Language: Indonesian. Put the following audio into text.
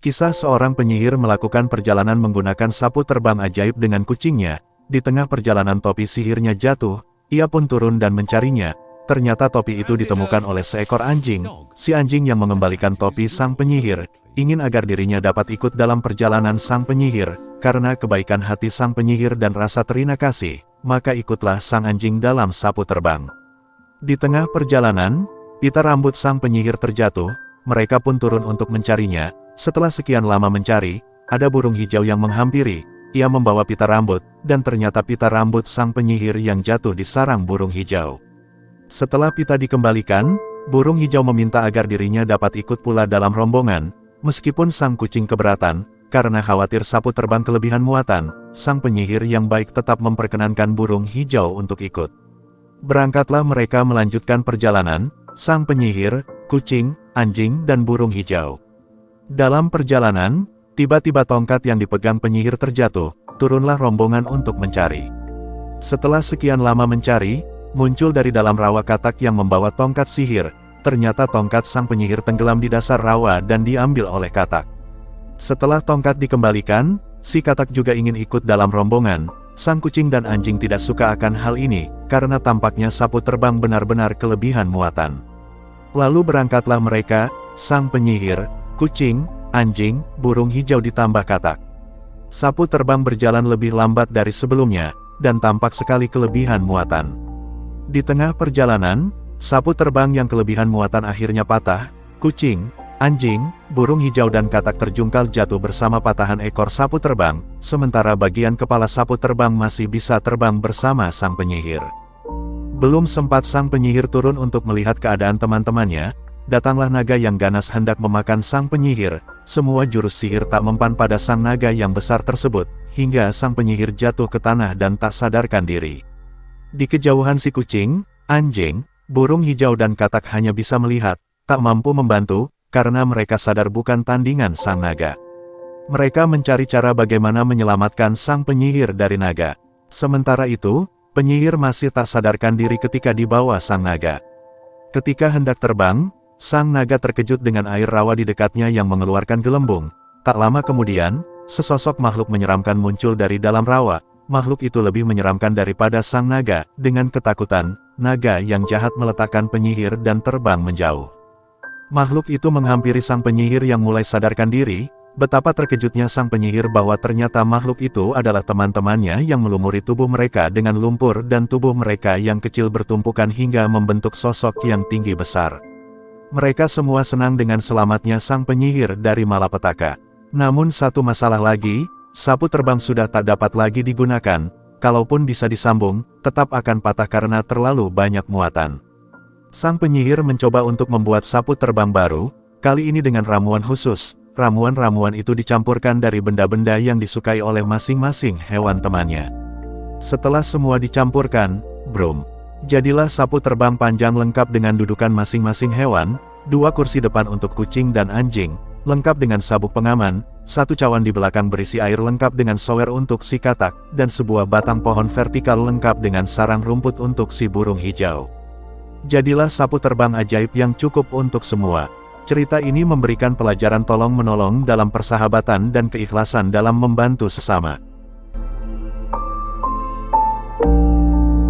Kisah seorang penyihir melakukan perjalanan menggunakan sapu terbang ajaib dengan kucingnya. Di tengah perjalanan topi sihirnya jatuh, ia pun turun dan mencarinya. Ternyata topi itu ditemukan oleh seekor anjing. Si anjing yang mengembalikan topi sang penyihir, ingin agar dirinya dapat ikut dalam perjalanan sang penyihir. Karena kebaikan hati sang penyihir dan rasa terima kasih, maka ikutlah sang anjing dalam sapu terbang. Di tengah perjalanan, pita rambut sang penyihir terjatuh, mereka pun turun untuk mencarinya. Setelah sekian lama mencari, ada burung hijau yang menghampiri. Ia membawa pita rambut, dan ternyata pita rambut sang penyihir yang jatuh di sarang burung hijau. Setelah pita dikembalikan, burung hijau meminta agar dirinya dapat ikut pula dalam rombongan. Meskipun sang kucing keberatan, karena khawatir sapu terbang kelebihan muatan, sang penyihir yang baik tetap memperkenankan burung hijau untuk ikut. Berangkatlah mereka melanjutkan perjalanan, sang penyihir, kucing, anjing dan burung hijau. Dalam perjalanan, tiba-tiba tongkat yang dipegang penyihir terjatuh, turunlah rombongan untuk mencari. Setelah sekian lama mencari, muncul dari dalam rawa katak yang membawa tongkat sihir. Ternyata tongkat sang penyihir tenggelam di dasar rawa dan diambil oleh katak. Setelah tongkat dikembalikan, si katak juga ingin ikut dalam rombongan. Sang kucing dan anjing tidak suka akan hal ini, karena tampaknya sapu terbang benar-benar kelebihan muatan. Lalu berangkatlah mereka, sang penyihir, kucing, anjing, burung hijau ditambah katak. Sapu terbang berjalan lebih lambat dari sebelumnya, dan tampak sekali kelebihan muatan. Di tengah perjalanan, sapu terbang yang kelebihan muatan akhirnya patah. Kucing, anjing, burung hijau dan katak terjungkal jatuh bersama patahan ekor sapu terbang, sementara bagian kepala sapu terbang masih bisa terbang bersama sang penyihir. Belum sempat sang penyihir turun untuk melihat keadaan teman-temannya, datanglah naga yang ganas hendak memakan sang penyihir. Semua jurus sihir tak mempan pada sang naga yang besar tersebut, hingga sang penyihir jatuh ke tanah dan tak sadarkan diri. Di kejauhan si kucing, anjing, burung hijau dan katak hanya bisa melihat, tak mampu membantu, karena mereka sadar bukan tandingan sang naga. Mereka mencari cara bagaimana menyelamatkan sang penyihir dari naga. Sementara itu, penyihir masih tak sadarkan diri ketika dibawa sang naga. Ketika hendak terbang, sang naga terkejut dengan air rawa di dekatnya yang mengeluarkan gelembung. Tak lama kemudian, sesosok makhluk menyeramkan muncul dari dalam rawa. Makhluk itu lebih menyeramkan daripada sang naga. Dengan ketakutan, naga yang jahat meletakkan penyihir dan terbang menjauh. Makhluk itu menghampiri sang penyihir yang mulai sadarkan diri. Betapa terkejutnya sang penyihir bahwa ternyata makhluk itu adalah teman-temannya yang melumuri tubuh mereka dengan lumpur dan tubuh mereka yang kecil bertumpukan hingga membentuk sosok yang tinggi besar. Mereka semua senang dengan selamatnya sang penyihir dari malapetaka. Namun satu masalah lagi, sapu terbang sudah tak dapat lagi digunakan. Kalaupun bisa disambung, tetap akan patah karena terlalu banyak muatan. Sang penyihir mencoba untuk membuat sapu terbang baru, kali ini dengan ramuan khusus. Ramuan-ramuan itu dicampurkan dari benda-benda yang disukai oleh masing-masing hewan temannya. Setelah semua dicampurkan, brum, jadilah sapu terbang panjang lengkap dengan dudukan masing-masing hewan, 2 kursi depan untuk kucing dan anjing, lengkap dengan sabuk pengaman, 1 cawan di belakang berisi air lengkap dengan sower untuk si katak, dan sebuah batang pohon vertikal lengkap dengan sarang rumput untuk si burung hijau. Jadilah sapu terbang ajaib yang cukup untuk semua. Cerita ini memberikan pelajaran tolong-menolong dalam persahabatan dan keikhlasan dalam membantu sesama.